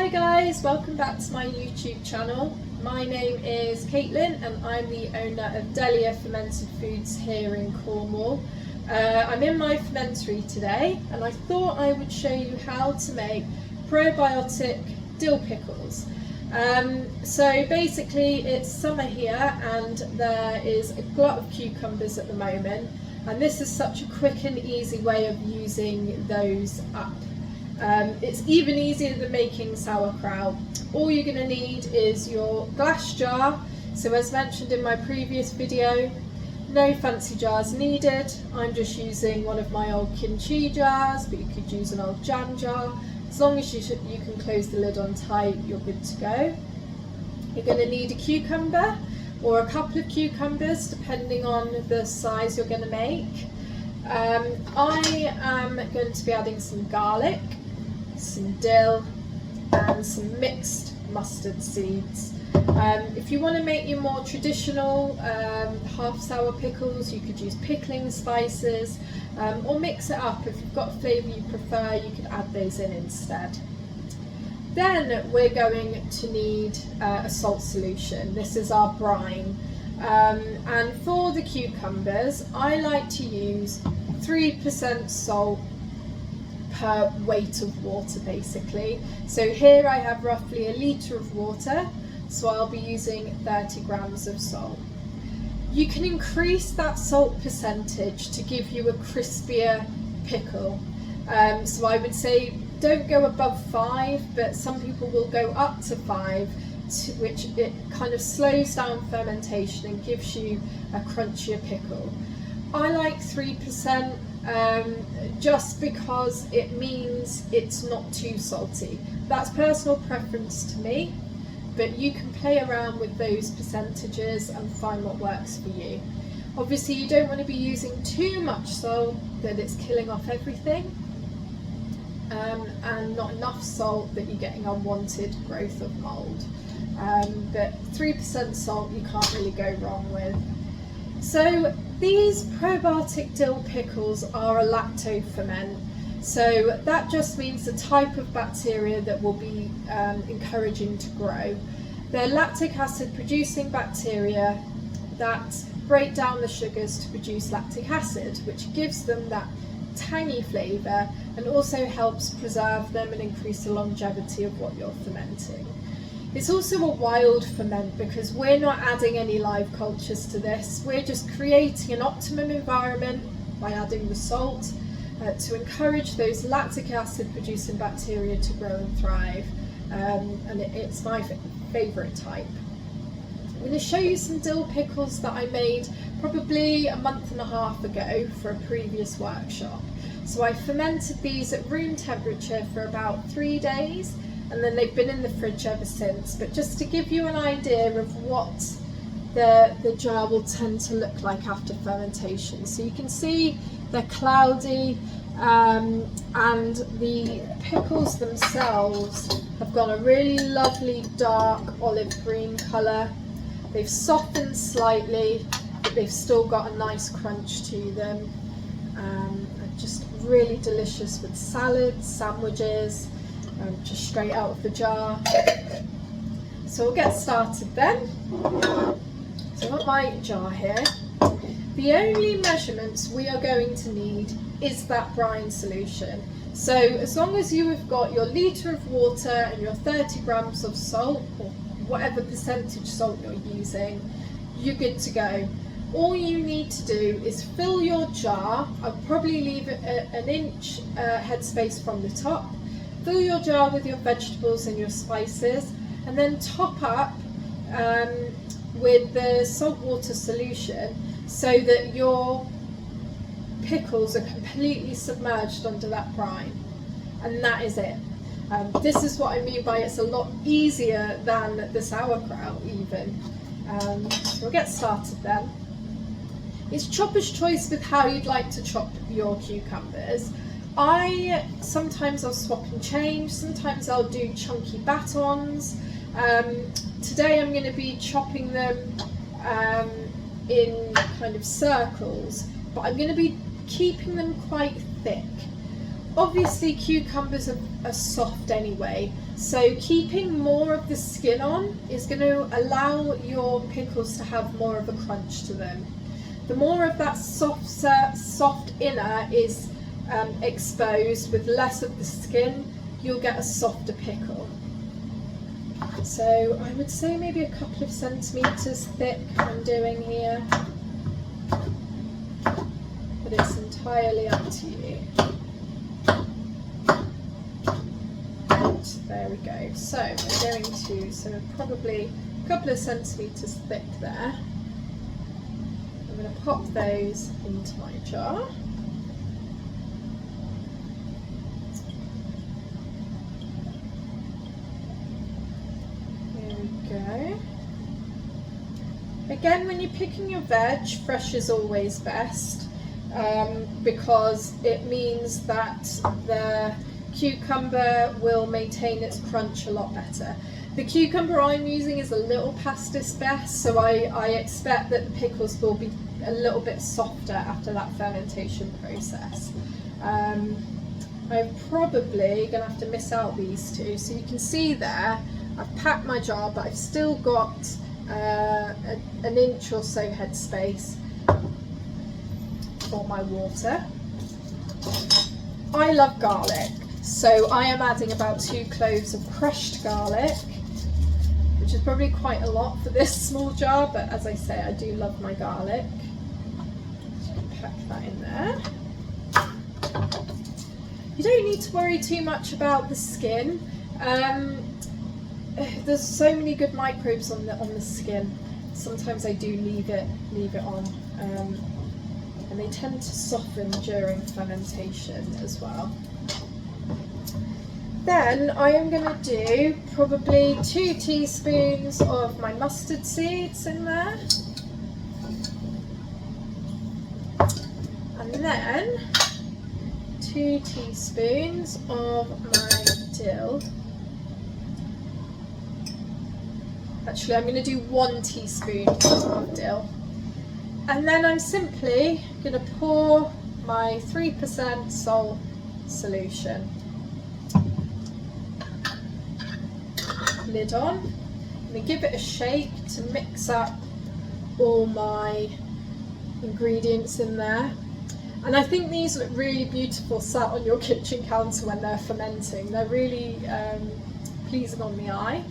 Hi guys, welcome back to my YouTube channel. My name is Caitlin and I'm the owner of Delia Fermented Foods here in Cornwall. I'm in my fermentory today and I thought I would show you how to make probiotic dill pickles. So basically it's summer here and there is a glut of cucumbers at the moment, and this is such a quick and easy way of using those up. It's even easier than making sauerkraut. All you're going to need is your glass jar. So as mentioned in my previous video, no fancy jars needed. I'm just using one of my old kimchi jars, but you could use an old jam jar. As long as you can close the lid on tight, you're good to go. You're going to need a cucumber or a couple of cucumbers depending on the size you're going to make. I am going to be adding some garlic, some dill and some mixed mustard seeds. If you want to make your more traditional half sour pickles, you could use pickling spices or mix it up. If you've got a flavour you prefer, you could add those in instead. Then we're going to need a salt solution. This is our brine, and for the cucumbers I like to use 3% salt per weight of water basically. So here I have roughly a litre of water, so I'll be using 30 grams of salt. You can increase that salt percentage to give you a crispier pickle. So I would say don't go above 5, but some people will go up to 5, which it kind of slows down fermentation and gives you a crunchier pickle. I like 3%. Just because it means it's not too salty. That's personal preference to me, but you can play around with those percentages and find what works for you. Obviously you don't want to be using too much salt that it's killing off everything, and not enough salt that you're getting unwanted growth of mould. But 3% salt you can't really go wrong with. So these probiotic dill pickles are a lacto-ferment, so that just means the type of bacteria that will be encouraging to grow. They're lactic acid producing bacteria that break down the sugars to produce lactic acid, which gives them that tangy flavour and also helps preserve them and increase the longevity of what you're fermenting. It's also a wild ferment because we're not adding any live cultures to this. We're just creating an optimum environment by adding the salt to encourage those lactic acid producing bacteria to grow and thrive. And it's my favourite type. I'm going to show you some dill pickles that I made probably a month and a half ago for a previous workshop. So I fermented these at room temperature for about 3 days, and then they've been in the fridge ever since. But just to give you an idea of what the jar will tend to look like after fermentation. So you can see they're cloudy, and the pickles themselves have got a really lovely dark olive green colour. They've softened slightly, but they've still got a nice crunch to them. Just really delicious with salads, sandwiches, just straight out of the jar. So we'll get started then. So I've got my jar here. The only measurements we are going to need is that brine solution. So as long as you have got your litre of water and your 30 grams of salt, or whatever percentage salt you're using, you're good to go. All you need to do is fill your jar. I'll probably leave it an inch headspace from the top. Fill your jar with your vegetables and your spices, and then top up with the salt water solution so that your pickles are completely submerged under that brine. And that is it. This is what I mean by it's a lot easier than the sauerkraut even. So we'll get started then. It's chopper's choice with how you'd like to chop your cucumbers. Sometimes I'll swap and change, sometimes I'll do chunky batons. Today I'm going to be chopping them in kind of circles, but I'm going to be keeping them quite thick. obviously cucumbers are soft anyway, so keeping more of the skin on is going to allow your pickles to have more of a crunch to them. The more of that soft inner is exposed with less of the skin, you'll get a softer pickle. So I would say maybe a couple of centimetres thick I'm doing here, but it's entirely up to you. And there we go. So we're going to, so probably a couple of centimetres thick there. I'm going to pop those into my jar. Go. Again, when you're picking your veg, fresh is always best, because it means that the cucumber will maintain its crunch a lot better. The cucumber I'm using is a little past its best, so I expect that the pickles will be a little bit softer after that fermentation process. I'm probably going to have to miss out these two, so you can see there I've packed my jar, but I've still got an inch or so headspace for my water. I love garlic, so I am adding about 2 cloves of crushed garlic, which is probably quite a lot for this small jar, but as I say, I do love my garlic. So pack that in there. You don't need to worry too much about the skin. There's so many good microbes on the skin. Sometimes I do leave it on, and they tend to soften during fermentation as well. Then I am going to do probably 2 teaspoons of my mustard seeds in there, and then 2 teaspoons of my dill. Actually, I'm going to do 1 teaspoon of dill. And then I'm simply going to pour my 3% salt solution. Lid on. I'm going to give it a shake to mix up all my ingredients in there. And I think these look really beautiful sat on your kitchen counter when they're fermenting. They're really pleasing on the eye.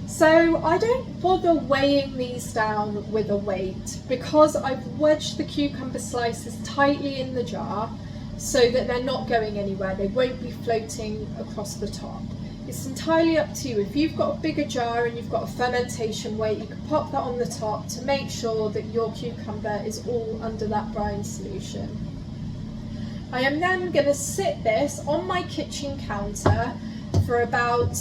So I don't bother weighing these down with a weight, because I've wedged the cucumber slices tightly in the jar so that they're not going anywhere. They won't be floating across the top. It's entirely up to you. If you've got a bigger jar and you've got a fermentation weight, you can pop that on the top to make sure that your cucumber is all under that brine solution. I am then going to sit this on my kitchen counter for about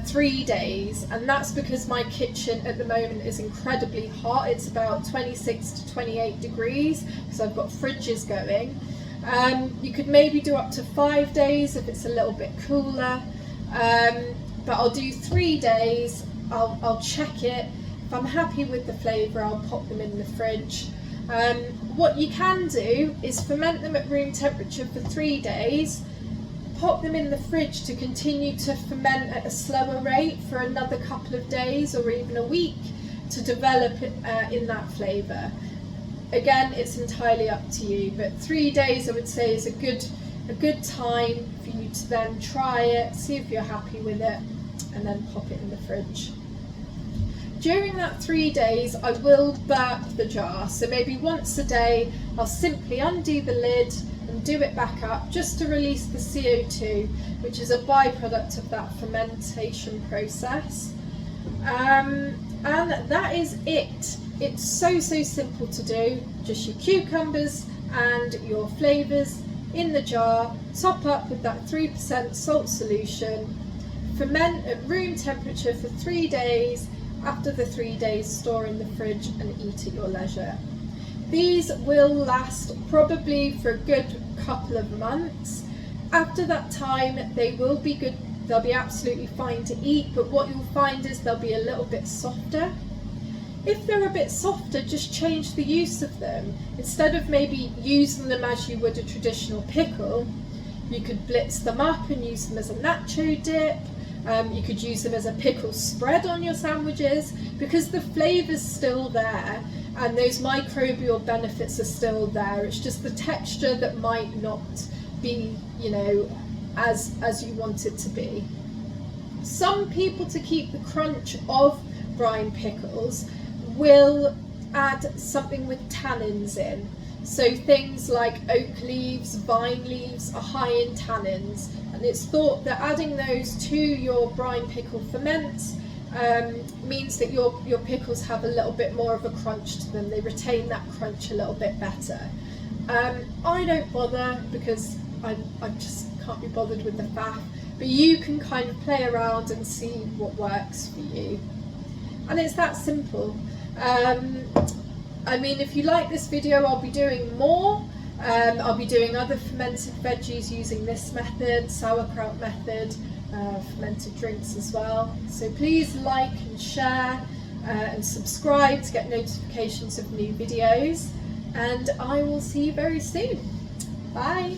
3 days, and that's because my kitchen at the moment is incredibly hot. It's about 26 to 28 degrees because I've got fridges going. You could maybe do up to 5 days if it's a little bit cooler, but I'll do 3 days. I'll check it. If I'm happy with the flavour, I'll pop them in the fridge. What you can do is ferment them at room temperature for 3 days, pop them in the fridge to continue to ferment at a slower rate for another couple of days or even a week to develop it in that flavour. Again, it's entirely up to you, but 3 days I would say is a good time for you to then try it, see if you're happy with it, and then pop it in the fridge. During that 3 days, I will burp the jar, so maybe once a day I'll simply undo the lid and do it back up just to release the CO2, which is a byproduct of that fermentation process. And that is it. It's so simple to do. Just your cucumbers and your flavours in the jar, top up with that 3% salt solution, ferment at room temperature for 3 days. After the 3 days, store in the fridge and eat at your leisure. These will last probably for a good couple of months. After that time, they will be good. They'll be absolutely fine to eat, but what you'll find is they'll be a little bit softer. If they're a bit softer, just change the use of them. Instead of maybe using them as you would a traditional pickle, You could blitz them up and use them as a nacho dip. You could use them as a pickle spread on your sandwiches, because the flavour's still there and those microbial benefits are still there. It's just the texture that might not be, you know, as you want it to be. Some people, to keep the crunch of brine pickles, will add something with tannins in. So things like oak leaves, vine leaves are high in tannins, and it's thought that adding those to your brine pickle ferment means that your pickles have a little bit more of a crunch to them. They retain that crunch a little bit better. I don't bother, because I just can't be bothered with the faff, but you can kind of play around and see what works for you. And it's that simple. I mean, if you like this video, I'll be doing more. I'll be doing other fermented veggies using this method, sauerkraut method, fermented drinks as well. So please like and share and subscribe to get notifications of new videos, and I will see you very soon. Bye.